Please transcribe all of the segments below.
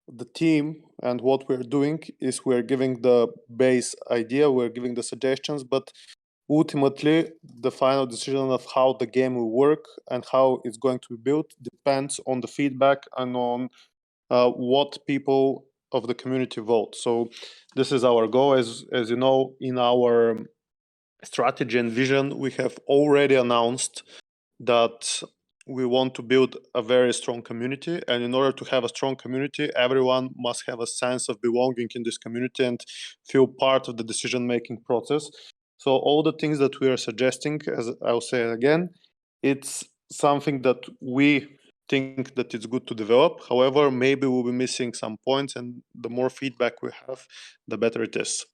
the team and what we're doing is we're giving the base idea, we're giving the suggestions, but ultimately the final decision of how the game will work and how it's going to be built depends on the feedback and on what people of the community vote. So this is our goal. As you know, in our strategy and vision, we have already announced that we want to build a very strong community, and in order to have a strong community, everyone must have a sense of belonging in this community and feel part of the decision-making process. So all the things that we are suggesting, as I'll say again, it's something that we think that it's good to develop. However, maybe we'll be missing some points, and the more feedback we have, the better it is.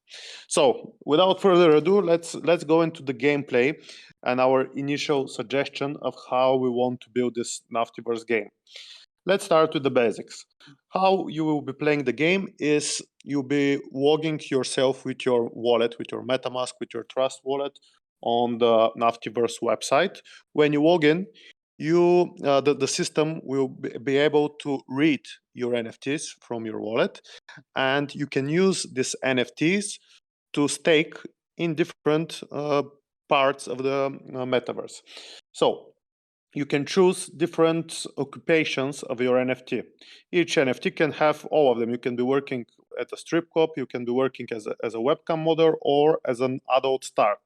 So without further ado, let's go into the gameplay and our initial suggestion of how we want to build this Naftyverse game. Let's start with the basics. How you will be playing the game is you'll be logging yourself with your wallet, with your MetaMask, with your Trust wallet on the Naftyverse website. When you log in, the system will be able to read your NFTs from your wallet, and you can use these NFTs to stake in different parts of the metaverse. So you can choose different occupations of your NFT. Each NFT can have all of them. You can be working at a strip club, you can be working as a webcam model, or as an adult star.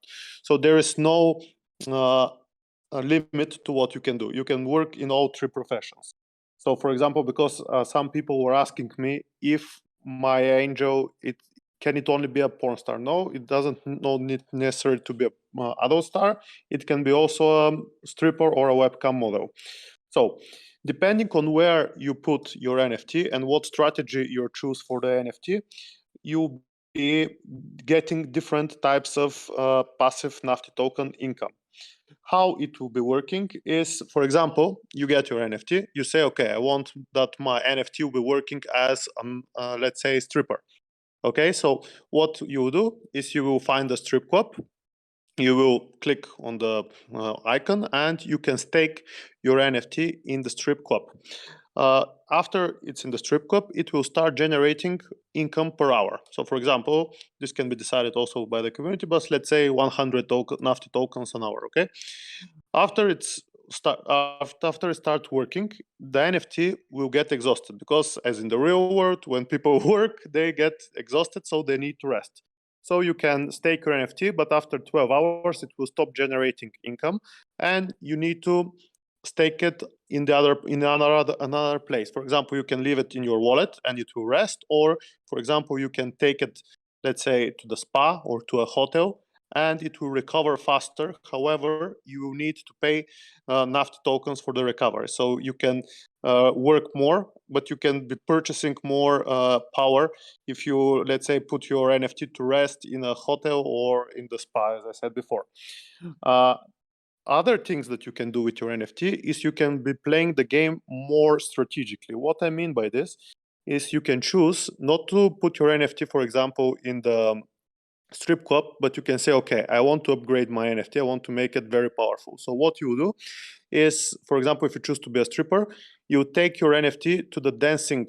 So there is no a limit to what you can do. You can work in all three professions. So for example, because some people were asking me if my angel, can it only be a porn star? No, it doesn't need necessarily to be a adult star. It can be also a stripper or a webcam model. So depending on where you put your NFT and what strategy you choose for the NFT, you'll be getting different types of passive Nafty token income. How it will be working is, for example, you get your NFT, you say, okay, I want that my NFT will be working as, let's say, stripper. Okay, so what you will do is you will find a strip club, you will click on the icon, and you can stake your NFT in the strip club. After it's in the strip club, it will start generating income per hour. So for example, this can be decided also by the community, but let's say 100 Nafty tokens an hour, okay? After it starts working, the NFT will get exhausted, because as in the real world, when people work, they get exhausted, so they need to rest. So you can stake your NFT, but after 12 hours, it will stop generating income, and you need to stake it in another place. For example, you can leave it in your wallet and it will rest, or for example, you can take it, let's say, to the spa or to a hotel, and it will recover faster. However, you will need to pay Nafty tokens for the recovery. So you can work more, but you can be purchasing more power if you, let's say, put your NFT to rest in a hotel or in the spa, as I said before. Other things that you can do with your NFT is you can be playing the game more strategically. What I mean by this is you can choose not to put your NFT, for example, in the strip club, but you can say, okay, I want to upgrade my NFT, I want to make it very powerful. So what you do is, for example, if you choose to be a stripper, you take your NFT to the dancing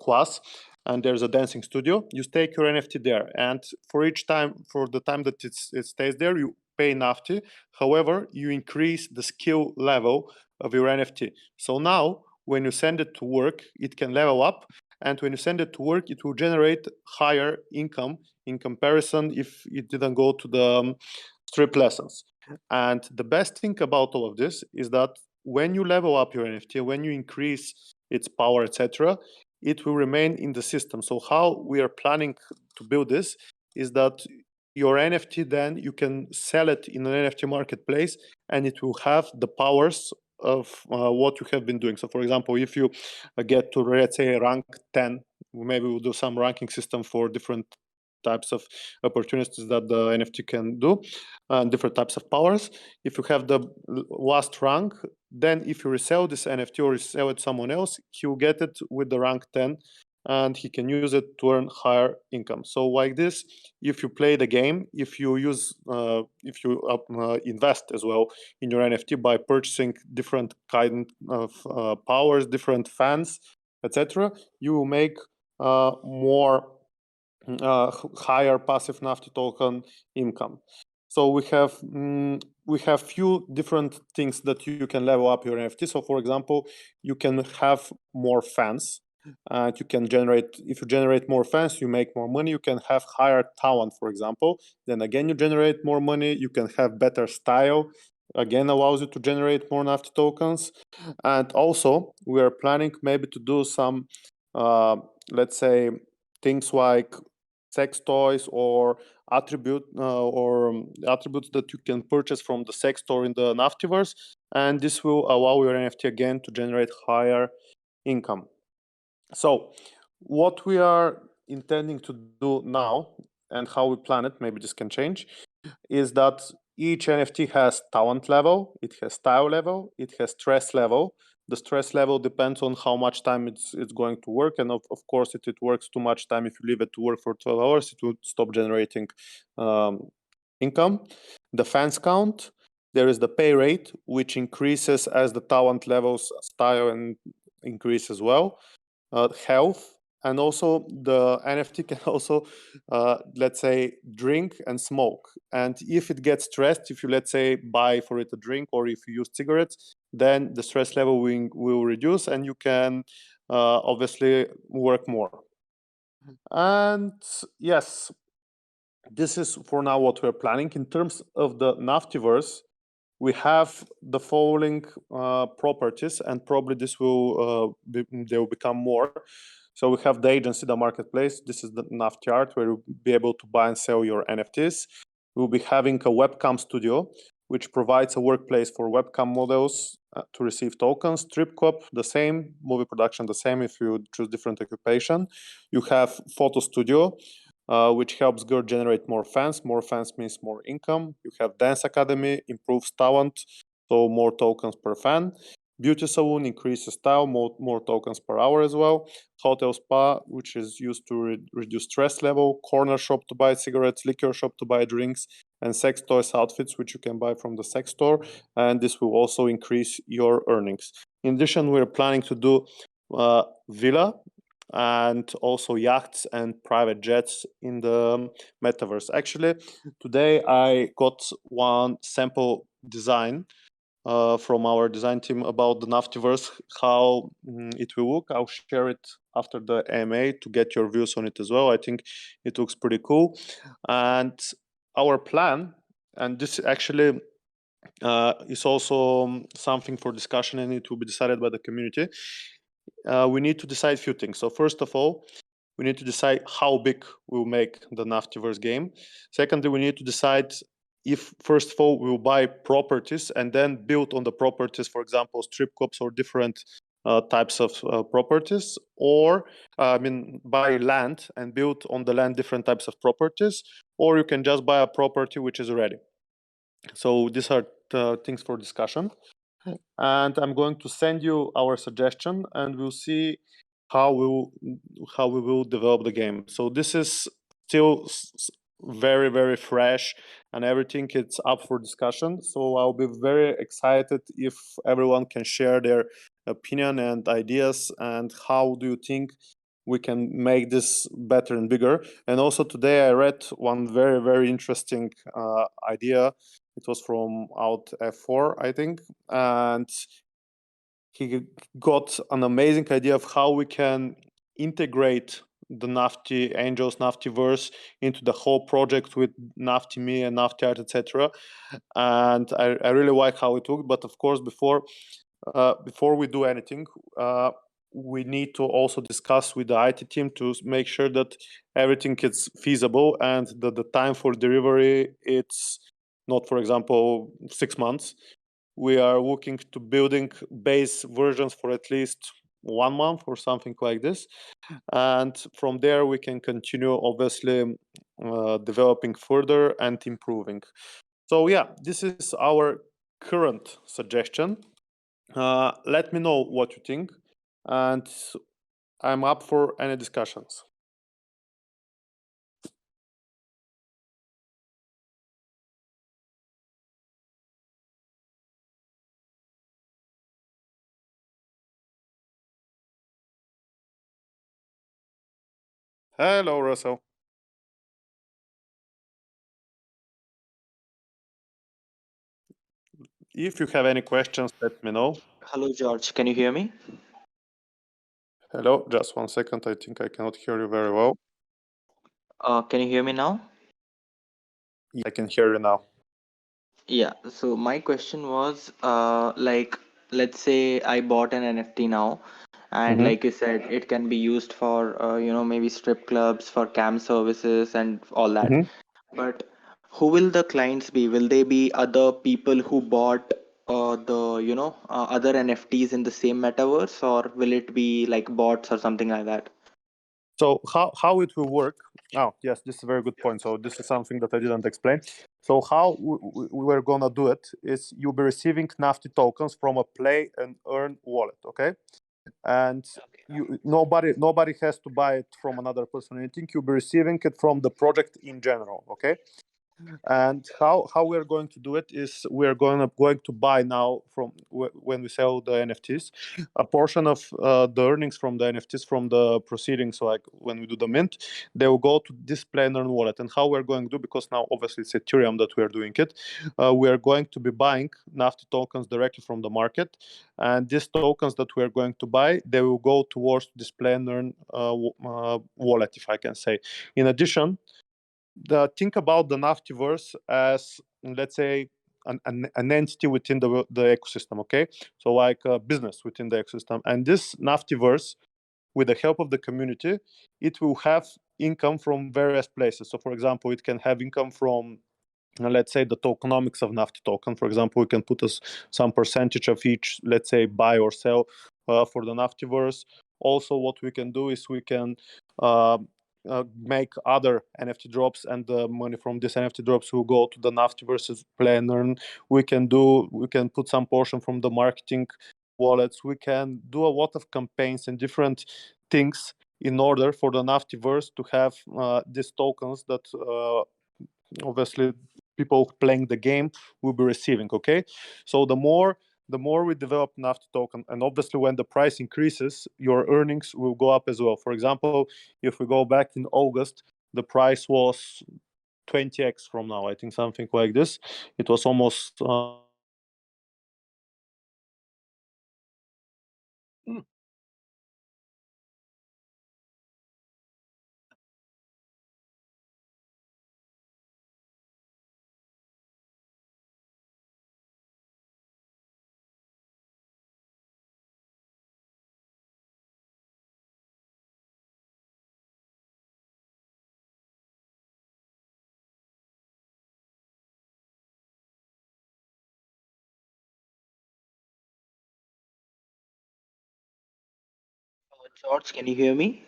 class, and there's a dancing studio. You stake your NFT there, and for the time that it stays there, you pay Nafty. However, you increase the skill level of your NFT. So now, when you send it to work, it can level up, and when you send it to work, it will generate higher income in comparison if it didn't go to the strip lessons. And the best thing about all of this is that when you level up your NFT, when you increase its power, etc., it will remain in the system. So how we are planning to build this is that your NFT, then you can sell it in an NFT marketplace, and it will have the powers of what you have been doing. So for example, if you get to, let's say, rank 10, maybe we'll do some ranking system for different types of opportunities that the NFT can do, and different types of powers. If you have the last rank, then if you resell this NFT or resell it to someone else, he will get it with the rank 10, and he can use it to earn higher income. So like this, if you play the game, if you invest as well in your NFT by purchasing different kind of powers, different fans, etc., you will make more higher passive Nafty token income. So we have few different things that you can level up your NFT. So for example, you can have more fans, and you can generate, if you generate more fans, you make more money. You can have higher talent, for example. Then again, you generate more money. You can have better style. Again, allows you to generate more Nafty tokens. And also, we are planning maybe to do some, let's say, things like sex toys or attributes that you can purchase from the sex store in the Naftyverse, and this will allow your NFT again to generate higher income. So what we are intending to do now and how we plan it, maybe this can change, is that each NFT has talent level, it has style level, it has stress level. The stress level depends on how much time it's going to work, and of course, if it works too much time, if you leave it to work for 12 hours, it will stop generating income. The fans count. There is the pay rate, which increases as the talent levels, style, and increase as well. Health, and also the NFT can also, let's say, drink and smoke. And if it gets stressed, if you, let's say, buy for it a drink, or if you use cigarettes, then the stress level will reduce, and you can obviously work more. And yes, this is for now what we're planning. In terms of the Naftyverse, we have the following properties, and probably this will they will become more. So we have the agency, the marketplace. This is the Nafty Art, where you'll be able to buy and sell your NFTs. We'll be having a webcam studio, which provides a workplace for webcam models to receive tokens. Strip club, the same. Movie production, the same if you choose different occupation. You have photo studio, which helps girl generate more fans. More fans means more income. You have dance academy, improves talent, so more tokens per fan. Beauty salon increases style, more tokens per hour as well. Hotel spa, which is used to reduce stress level. Corner shop to buy cigarettes, liquor shop to buy drinks, and sex toys outfits, which you can buy from the sex store. And this will also increase your earnings. In addition, we're planning to do villa, and also yachts and private jets in the metaverse. Actually, today I got one sample design from our design team about the Naftyverse, how it will look. I'll share it after the AMA to get your views on it as well. I think it looks pretty cool. And our plan, and this actually is also something for discussion, and it will be decided by the community. We need to decide a few things. So first of all, we need to decide how big we'll make the Naftyverse game. Secondly, we need to decide if, first of all, we'll buy properties and then build on the properties, for example, strip clubs or different types of properties, or buy land and build on the land different types of properties, or you can just buy a property which is ready. So these are the things for discussion. And I'm going to send you our suggestion, and we'll see how we will develop the game. So this is still very, very fresh, and everything it's up for discussion. So I'll be very excited if everyone can share their opinion and ideas, and how do you think we can make this better and bigger. And also today I read one very, very interesting idea. It was from Out F4, I think, and he got an amazing idea of how we can integrate the Nafty Angels Naftyverse into the whole project with Nafty Me and Nafty Art, etc. And I really like how it looked. But of course, before we do anything, we need to also discuss with the IT team to make sure that everything is feasible, and that the time for delivery, it's not, for example, 6 months. We are looking to building base versions for at least 1 month or something like this. And from there, we can continue, obviously, developing further and improving. So yeah, this is our current suggestion. Let me know what you think, and I'm up for any discussions. Hello, Russell. If you have any questions, let me know. Hello, George. Can you hear me? Hello, just 1 second. I think I cannot hear you very well. Can you hear me now? I can hear you now. Yeah. So my question was, let's say I bought an NFT now, and Mm-hmm. like you said, it can be used for, maybe strip clubs, for cam services, and all that. Mm-hmm. But who will the clients be? Will they be other people who bought other NFTs in the same metaverse, or will it be like bots or something like that? So how it will work? Oh, yes, this is a very good point. So this is something that I didn't explain. So how we're gonna do it is you'll be receiving Nafty tokens from a play and earn wallet, okay? And nobody has to buy it from another person. I think you'll be receiving it from the project in general, okay? And how we're going to do it is we're going to buy now from when we sell the NFTs a portion of the earnings from the NFTs from the proceedings. So like when we do the mint, they will go to this play and earn wallet. And how we're going to do, because now obviously it's Ethereum that we are doing it, we are going to be buying Nafty tokens directly from the market, and these tokens that we are going to buy, they will go towards this play and earn wallet, if I can say. In addition, think about the Naftyverse as, let's say, an entity within the ecosystem, okay? So like a business within the ecosystem. And this Naftyverse, with the help of the community, it will have income from various places. So for example, it can have income from, let's say, the tokenomics of Nafty token. For example, we can put some percentage of each, let's say, buy or sell for the Naftyverse. Also, what we can do is we can uh, make other NFT drops, and the money from these NFT drops will go to the Naftyverse play and earn. We can put some portion from the marketing wallets. We can do a lot of campaigns and different things in order for the Naftyverse to have these tokens that obviously people playing the game will be receiving, okay? So the more we develop Nafty token, and obviously when the price increases, your earnings will go up as well. For example, if we go back in August, the price was 20x from now, I think, something like this. It was almost George, can you hear me?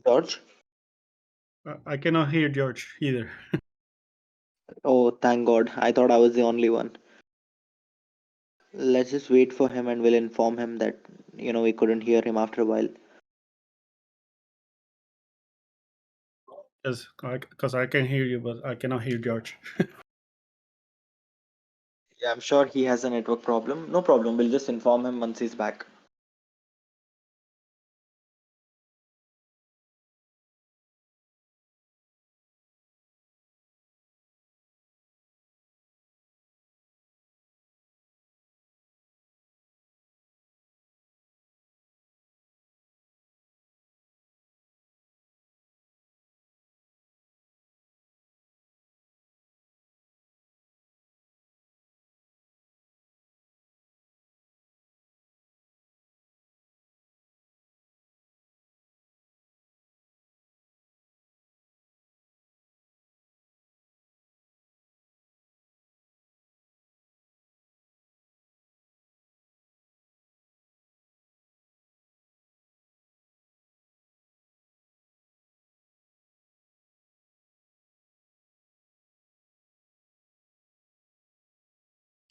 George? I cannot hear George either. Oh, thank God. I thought I was the only one. Let's just wait for him and we'll inform him that, we couldn't hear him after a while. Because I can hear you, but I cannot hear George. Yeah, I'm sure he has a network problem. No problem. We'll just inform him once he's back.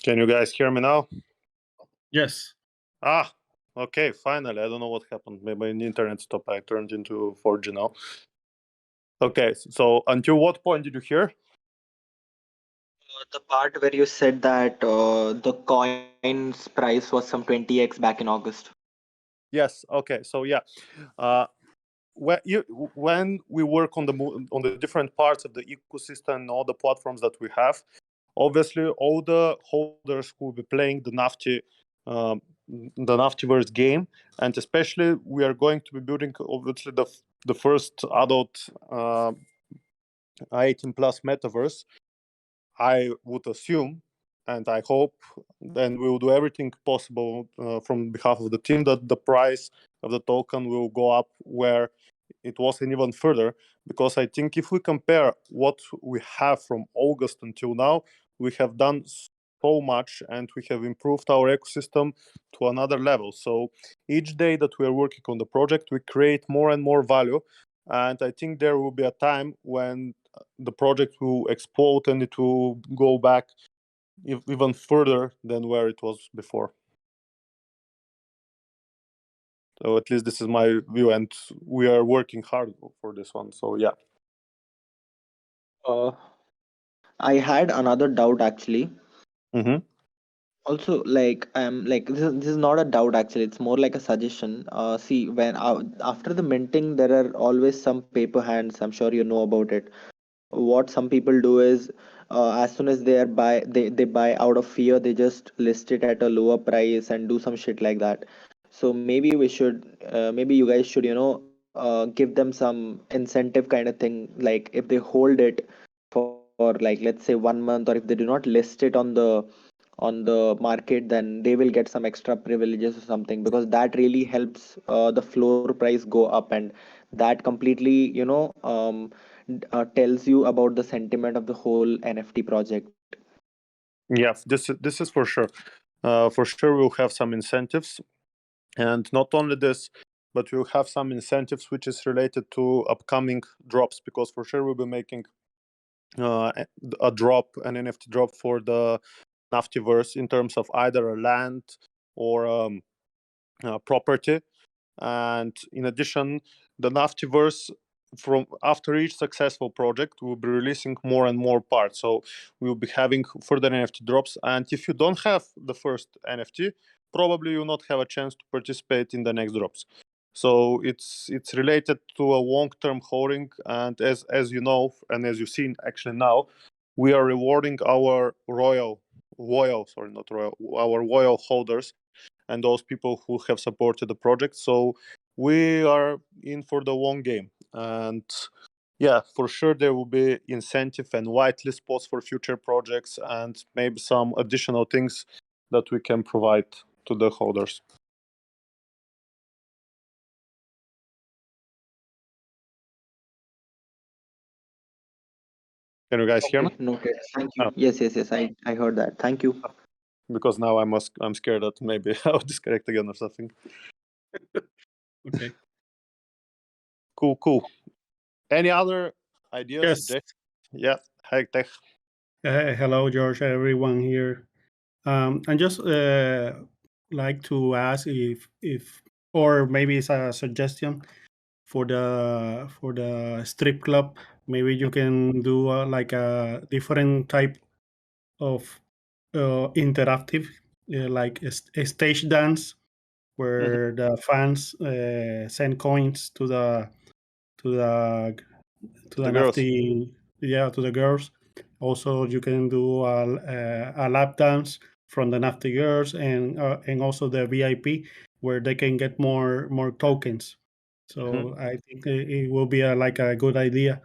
can you guys hear me now? Yes. Ah, okay, finally. I don't know what happened. Maybe the internet stopped. I turned into 4G now. Okay, so until what point did you hear? The part where you said that the coin's price was some 20x back in August. Yes. Okay. So yeah, uh, when we work on on the different parts of the ecosystem and all the platforms that we have, obviously all the holders who will be playing um, the Naftyverse game, and especially we are going to be building obviously the first adult 18 plus metaverse. I would assume, and I hope, then we will do everything possible from behalf of the team that the price of the token will go up where it wasn't even further. Because I think if we compare what we have from August until now, we have done so much and we have improved our ecosystem to another level. So each day that we are working on the project, we create more and more value. And I think there will be a time when the project will explode and it will go back even further than where it was before. So at least this is my view, and we are working hard for this one. So yeah. Uh, I had another doubt actually. Mm-hmm. Also, like this is not a doubt actually. It's more like a suggestion. See, when after the minting, there are always some paper hands. I'm sure you know about it. What some people do is, as soon as they buy out of fear, they just list it at a lower price and do some shit like that. So maybe we should, maybe you guys should, give them some incentive kind of thing. Like if they hold it for like, let's say 1 month, or if they do not list it on the market, then they will get some extra privileges or something, because that really helps the floor price go up, and that completely, tells you about the sentiment of the whole NFT project. Yeah, this is for sure. For sure, we'll have some incentives, and not only this, but we'll have some incentives which is related to upcoming drops. Because for sure, we'll be making a drop, an NFT drop for the Naftyverse in terms of either a land or property. And in addition, the Naftyverse, from after each successful project, will be releasing more and more parts. So we'll be having further NFT drops. And if you don't have the first NFT, probably you'll not have a chance to participate in the next drops. So it's related to a long-term holding, and as you know, and as you've seen actually now, we are rewarding our loyal holders and those people who have supported the project. So we are in for the long game. And yeah, for sure there will be incentive and whitelist spots for future projects, and maybe some additional things that we can provide to the holders. Can you guys hear me? Okay, noted. Thank you. Oh, Yes, I heard that. Thank you. because now I'm scared that maybe I'll disconnect again or something. Okay. Cool. Any other ideas, Yes. suggestions? Yeah. Hi, Tech. Hello, George. Everyone here. I just like to ask if or maybe it's a suggestion for the strip club. Maybe you can do like a different type of interactive, like a stage dance, Mhm. where the fans send coins to the to the The girls. Nafty, yeah, to the girls. Also, you can do a lap dance from the Nafty girls, and also the VIP, where they can get more tokens. Mhm. So I think it will be like a good idea,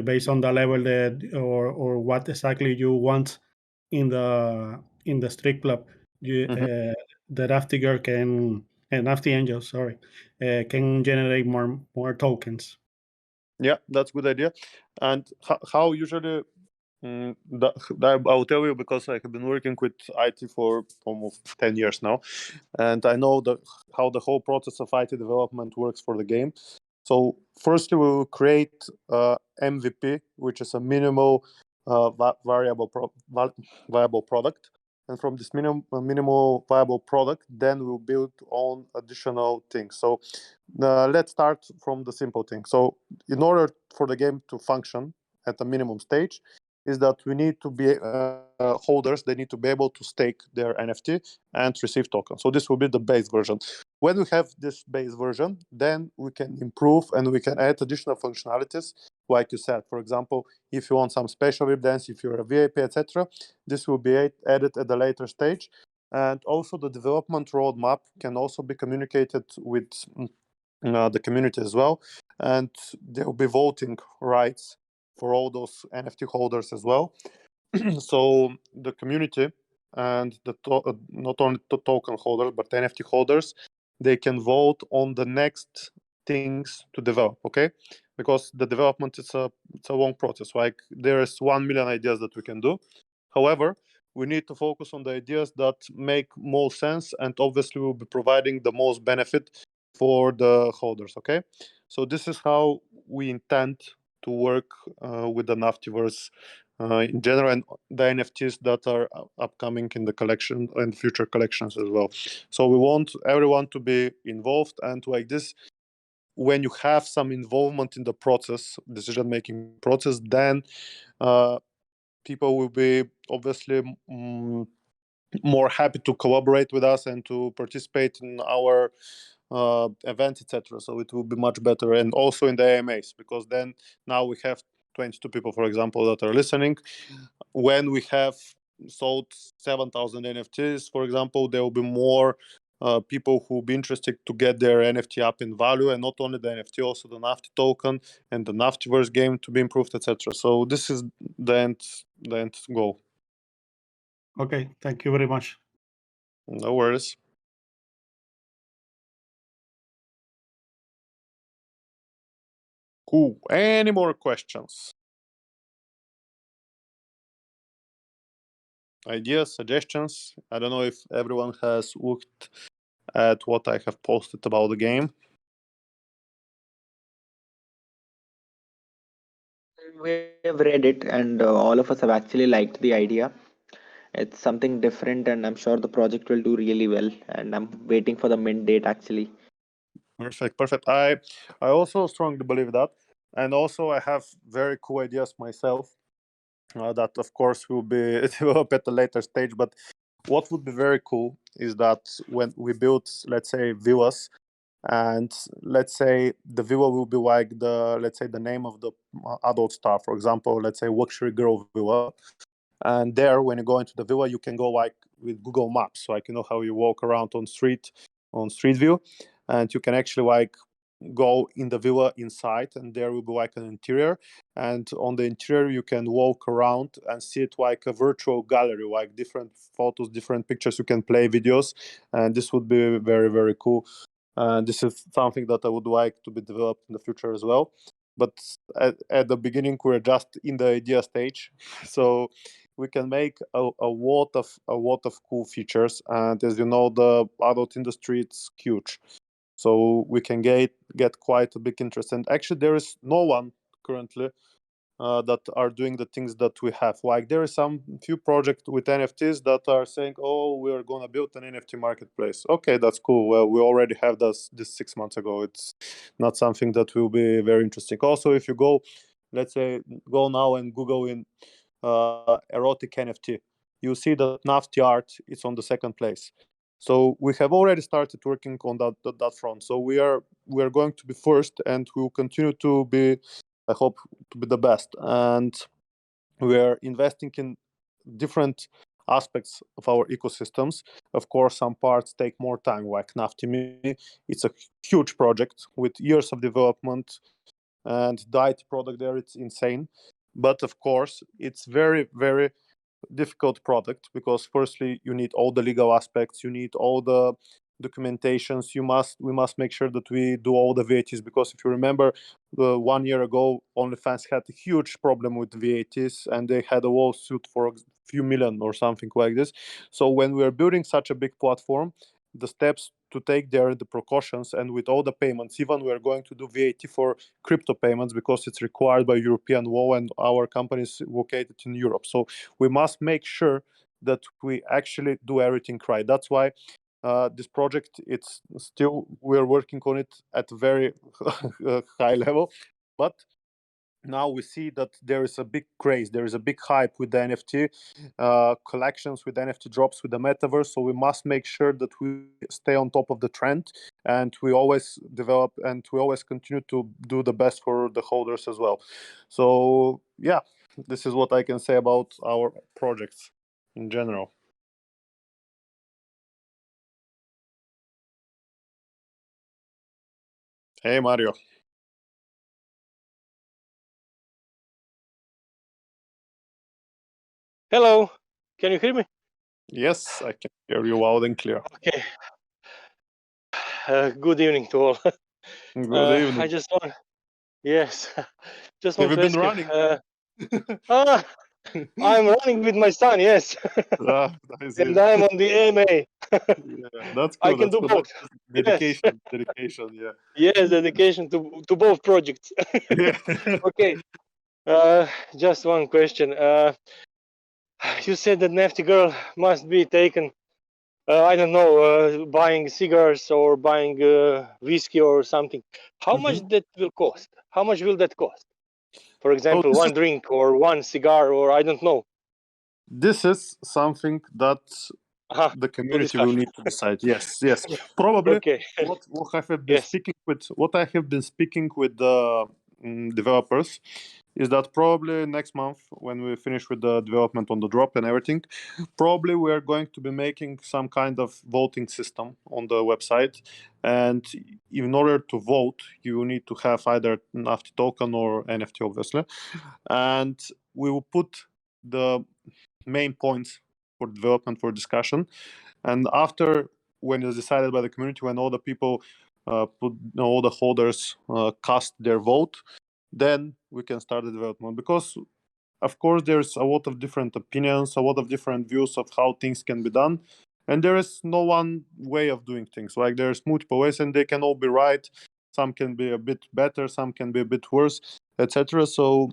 based on the level that or what exactly you want in the strip club. Mhm. The Nafty girl can, and Nafty angel, sorry, can generate more tokens. Yeah, that's a good idea. And how usually, I'll tell you because I have been working with IT for almost 10 years now, and I know how the whole process of IT development works for the game. So firstly, we will create MVP, which is a minimal viable product. And from this minimal viable product, then we'll build on additional things. So let's start from the simple thing. So in order for the game to function at a minimum stage, is that we need to be holders. They need to be able to stake their NFT and receive tokens. So this will be the base version. When we have this base version, then we can improve and we can add additional functionalities. Like you said, for example, if you want some special events, if you're a VIP, etc., this will be added at a later stage. And also the development roadmap can also be communicated with the community as well. And there will be voting rights for all those NFT holders as well. So the community and not only the token holders but the NFT holders, they can vote on the next things to develop. Okay, because the development is a long process. Like there is 1 million ideas that we can do. However, we need to focus on the ideas that make most sense, and obviously we'll be providing the most benefit for the holders. Okay, so this is how we intend to work with the Naftyverse in general, and the NFTs that are upcoming in the collection and future collections as well. So we want everyone to be involved, and like this, when you have some involvement in the process, decision-making process, then people will be obviously more happy to collaborate with us and to participate in our events, etc. So it will be much better, and also in the AMAs, because then now we have 22 people, for example, that are listening. When we have sold 7,000 NFTs, for example, there will be more people who will be interested to get their NFT up in value, and not only the NFT, also the Nafty token and the Naftyverse game to be improved, etc. So this is the end goal. Okay, thank you very much. No worries. Cool. Any more questions? Ideas, suggestions? I don't know if everyone has looked at what I have posted about the game. We have read it, and all of us have actually liked the idea. It's something different, and I'm sure the project will do really well. And I'm waiting for the mint date actually. Perfect. I also strongly believe that, and also I have very cool ideas myself that, of course, will be developed at a later stage. But what would be very cool is that when we build, let's say, villas, and let's say the villa will be like the name of the adult star, for example, let's say luxury girl villa. And there, when you go into the villa, you can go like with Google Maps, like how you walk around on street view, and you can actually like go in the villa inside, and there will be like an interior, and on the interior you can walk around and see it like a virtual gallery, like different photos, different pictures. You can play videos, and this would be very, very cool. This is something that I would like to be developed in the future as well. But at the beginning, we're just in the idea stage, so we can make a lot of cool features. And as you know, the adult industry it's huge, so we can get quite a big interest. And actually, there is no one currently that are doing the things that we have. Like there are some few projects with NFTs that are saying, "Oh, we are gonna build an NFT marketplace." Okay, that's cool. Well, we already have this 6 months ago. It's not something that will be very interesting. Also, if you go, let's say, go now and Google in erotic NFT, you see that Nafty art is on the second place. So we have already started working on that front. So we are going to be first, and we will continue to be, I hope, to be the best. And we are investing in different aspects of our ecosystems. Of course, some parts take more time, like Nafty. It's a huge project with years of development, and the IT product there, it's insane. But of course, it's very, very difficult product, because firstly you need all the legal aspects, you need all the documentations, we must make sure that we do all the VATs, because if you remember, 1 year ago OnlyFans had a huge problem with VATs, and they had a lawsuit for a few million or something like this. So when we are building such a big platform, the steps to take there, the precautions, and with all the payments, even we are going to do VAT for crypto payments because it's required by European law, and our company is located in Europe. So we must make sure that we actually do everything right. That's why this project, it's still, we're working on it at a very high level, but now we see that there is a big craze, there is a big hype with the NFT collections, with NFT drops, with the metaverse. So we must make sure that we stay on top of the trend, and we always develop and we always continue to do the best for the holders as well. So yeah, this is what I can say about our projects in general. Hey, Mario. Hello, can you hear me? Yes, I can hear you loud and clear. Okay. Good evening to all. Good I evening. just want, yes, just Have want you to been ask you. running? Ah, I'm running with my son, yes, I see. and I'm on the AMA. Yeah, that's I cool. can That's do cool. both. That's Yes, dedication. Dedication. Yeah. yes, dedication to both projects. Yeah. Okay. Just one question. You said that Nafty girl must be taken. I don't know, buying cigars or buying whiskey or something. How much Mhm. that will cost? How much will that cost? For So example, one drink or one cigar, or I don't know. this is something that the To community will discussion. need to decide. Yes, yes. Probably Okay. what I have been Yes. speaking with what I have been speaking with the developers is that probably next month, when we finish with the development on the drop and everything, probably we are going to be making some kind of voting system on the website. And in order to vote, you need to have either Nafty token or NFT, obviously. And we will put the main points for development, for discussion. And after, when it's decided by the community, when all the people all the holders cast their vote, then we can start the development. Because of course there's a lot of different opinions, a lot of different views of how things can be done, and there is no one way of doing things. Like, there's multiple ways, and they can all be right. Some can be a bit better, some can be a bit worse, etc. So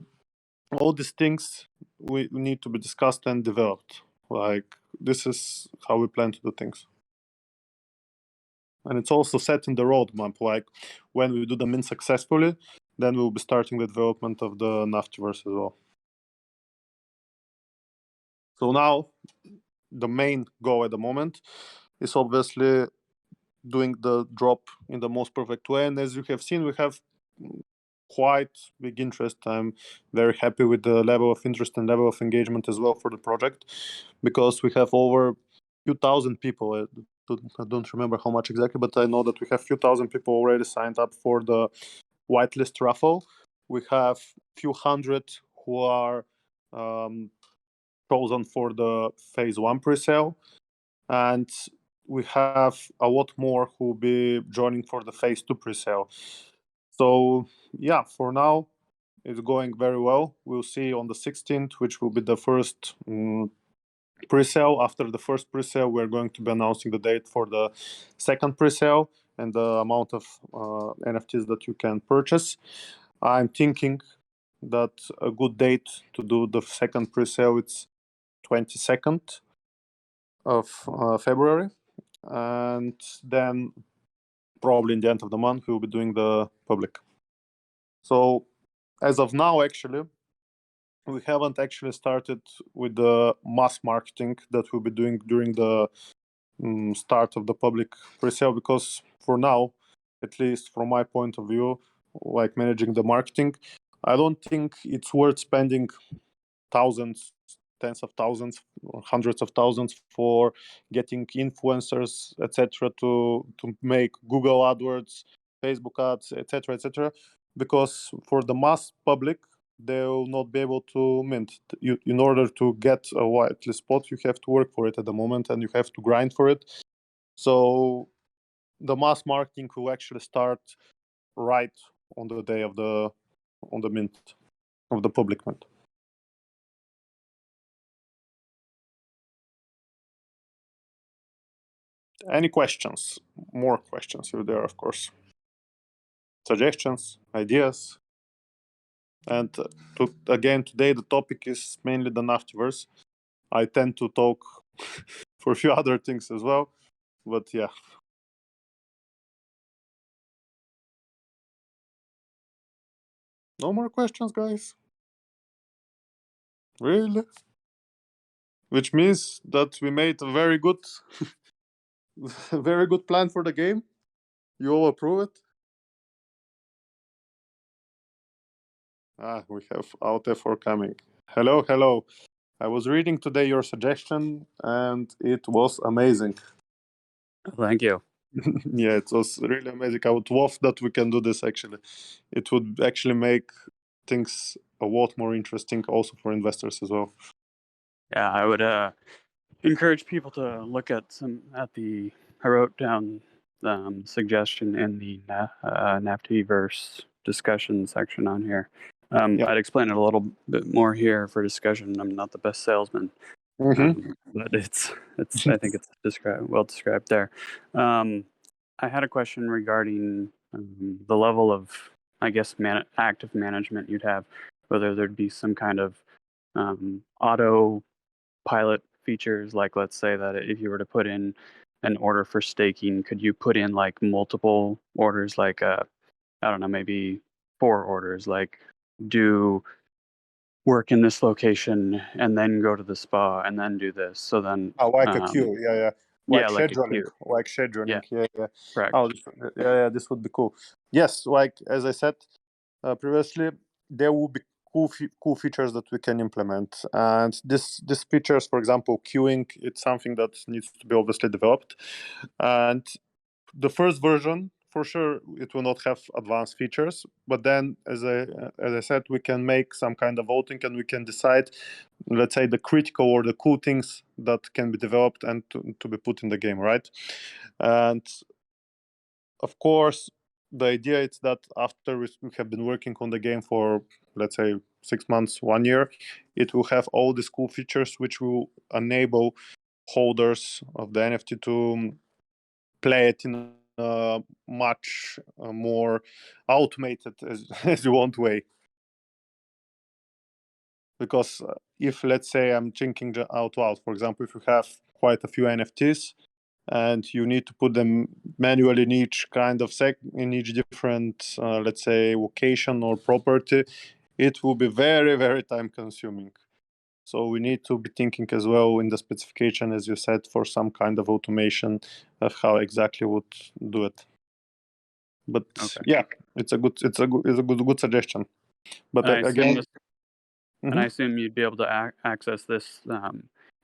all these things we need to be discussed and developed. Like, this is how we plan to do things. And it's also set in the roadmap. Like, when we do the mint successfully, then we'll be starting the development of the Naftyverse as well. So now the main goal at the moment is obviously doing the drop in the most perfect way. And as you have seen, we have quite big interest. I'm very happy with the level of interest and level of engagement as well for the project, because we have over a few thousand people. I don't remember how much exactly, but I know that we have a few thousand people already signed up for the whitelist raffle. We have few hundred who are chosen for the phase 1 pre-sale, and we have a lot more who will be joining for the phase 2 pre-sale. So yeah, for now it's going very well. We'll see on the 16th, which will be the first pre-sale. After the first pre-sale, we're going to be announcing the date for the second pre-sale and the amount of NFTs that you can purchase. I'm thinking that a good date to do the second pre-sale, it's 22nd of February, and then probably in the end of the month we'll be doing the public. So as of now, actually, we haven't actually started with the mass marketing that we'll be doing during the start of the public pre-sale, because for now, at least from my point of view, like managing the marketing, I don't think it's worth spending thousands, tens of thousands, or hundreds of thousands for getting influencers, etc., to make Google AdWords, Facebook ads, etc., because for the mass public, they will not be able to mint. In order to get a whitelist spot, you have to work for it at the moment, and you have to grind for it. So the mass marketing will actually start right on the day of the mint, of the public mint. Any questions? More questions if there, of course. Suggestions, ideas. And again, today the topic is mainly the Naftyverse. I tend to talk for a few other things as well, but yeah. No more questions, guys? Really? Which means that we made a very good, very good plan for the game. You all approve it? We have out F4 coming. Hello, hello. I was reading today your suggestion, and it was amazing. Thank you. Yeah, it was really amazing. I would love that we can do this. Actually, it would actually make things a lot more interesting, also for investors as well. Yeah, I would encourage people to look at the. I wrote down suggestion in the Naftyverse discussion section on here. Yeah. I'd explain it a little bit more here for discussion. I'm not the best salesman, but it's I think it's well described there. I had a question regarding the level of, I guess, active management you'd have, whether there'd be some kind of auto pilot features, like let's say that if you were to put in an order for staking, could you put in like multiple orders, like I don't know, maybe 4 orders, like do work in this location and then go to the spa and then do this. So then Like a queue, yeah. yeah, Like a scheduling, queue. yeah. Correct. Oh, yeah, this would be cool. Yes, like as I said previously, there will be cool features that we can implement, and this features, for example, queuing, it's something that needs to be obviously developed, and the first version for sure it will not have advanced features, but then as I said, we can make some kind of voting and we can decide, let's say, the critical or the cool things that can be developed and to be put in the game, right? And of course, the idea is that after we have been working on the game for, let's say, 6 months, 1 year, it will have all these cool features which will enable holders of the NFT to play it in a much more automated, as you want, way. Because if, let's say, I'm thinking out loud, for example, if you have quite a few NFTs and you need to put them manually in each kind of in each different, let's say, location or property, it will be very, very time consuming. So we need to be thinking as well in the specification, as you said, for some kind of automation of how exactly would do it. But Okay. yeah, it's a good suggestion. But And again, I assume you'd be able to access this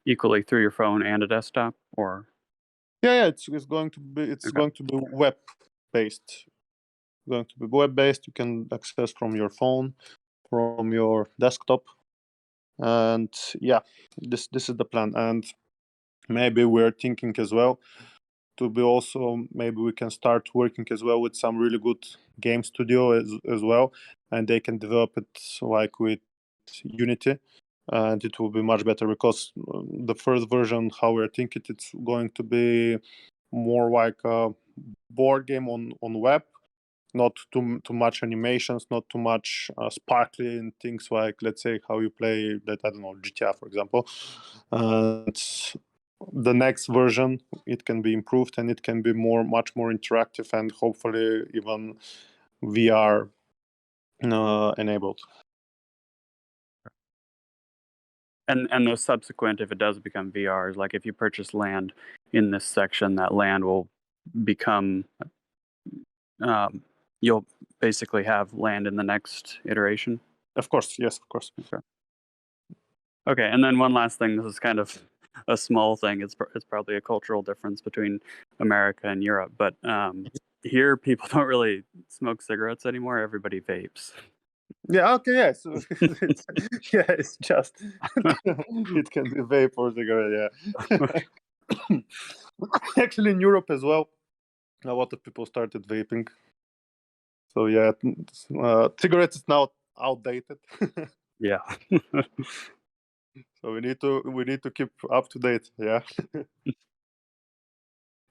equally through your phone and a desktop, or yeah, it's going to be going to be web based. Going to be web based. You can access from your phone, from your desktop, and yeah, this is the plan. And maybe we're thinking as well to be also, maybe we can start working as well with some really good game studio as well, and they can develop it like with Unity, and it will be much better because the first version, how we're thinking, it's going to be more like a board game on web, not too much animations, not too much sparkly and things like, let's say, how you play that, I don't know, GTA, for example. And the next version, it can be improved and it can be much more interactive and hopefully even VR enabled. and those subsequent, if it does become VR, like if you purchase land in this section, that land will become you'll basically have land in the next iteration. Of course, yes, of course. Okay, and then one last thing. This is kind of a small thing. It's probably a cultural difference between America and Europe, but here people don't really smoke cigarettes anymore. Everybody vapes. Yeah. Okay. Yeah. So it's just it can be vape or cigarette. Yeah. Actually, in Europe as well, a lot of people started vaping. So yeah, cigarettes is now outdated. Yeah. So we need to keep up to date. Yeah.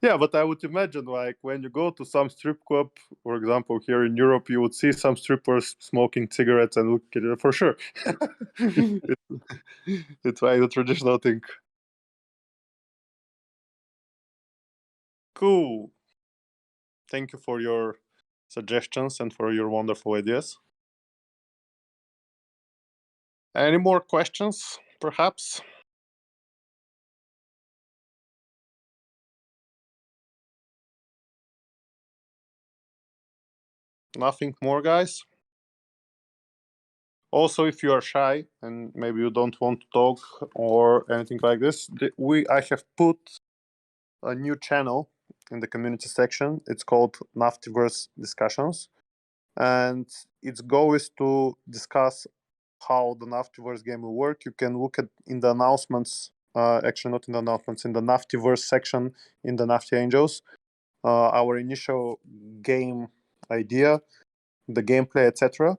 Yeah, but I would imagine, like, when you go to some strip club, for example, here in Europe, you would see some strippers smoking cigarettes and look at it for sure. It's like the traditional thing. Cool. Thank you for your suggestions and for your wonderful ideas. Any more questions, perhaps? Nothing more, guys? Also, if you are shy and maybe you don't want to talk or anything like this, I have put a new channel in the community section. It's called Naftyverse Discussions, and its goal is to discuss how the Naftyverse game will work. You can look at in the announcements, actually not in the announcements, in the Naftyverse section in the Nafty Angels, our initial game idea, the gameplay, etc.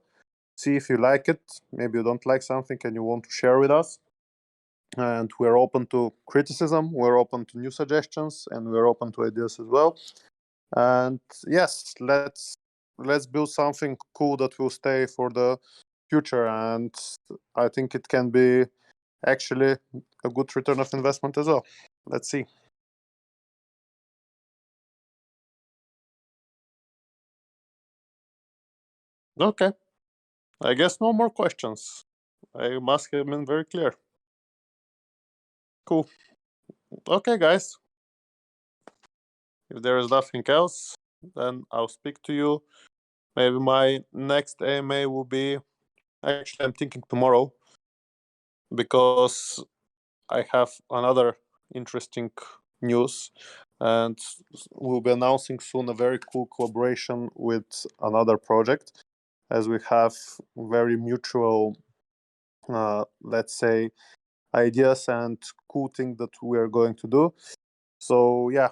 See if you like it. Maybe you don't like something and you want to share with us. And we're open to criticism, we're open to new suggestions, and we're open to ideas as well. And yes, let's build something cool that will stay for the future. And I think it can be actually a good return of investment as well. Let's see. Okay. I guess no more questions. I must have been very clear. Cool. Okay, guys. If there is nothing else, then I'll speak to you. Maybe my next AMA will be, actually, I'm thinking tomorrow, because I have another interesting news, and we'll be announcing soon a very cool collaboration with another project, as we have very mutual, let's say, ideas and cool thing that we are going to do. So yeah,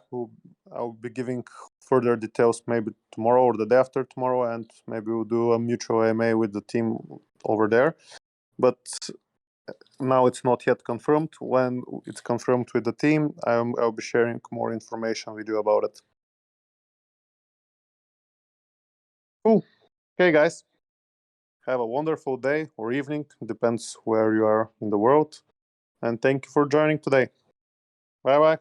I'll be giving further details maybe tomorrow or the day after tomorrow, and maybe we'll do a mutual AMA with the team over there. But now it's not yet confirmed. When it's confirmed with the team, I'll be sharing more information with you about it. Cool. Okay, guys. Have a wonderful day or evening. Depends where you are in the world. And thank you for joining today. Bye-bye.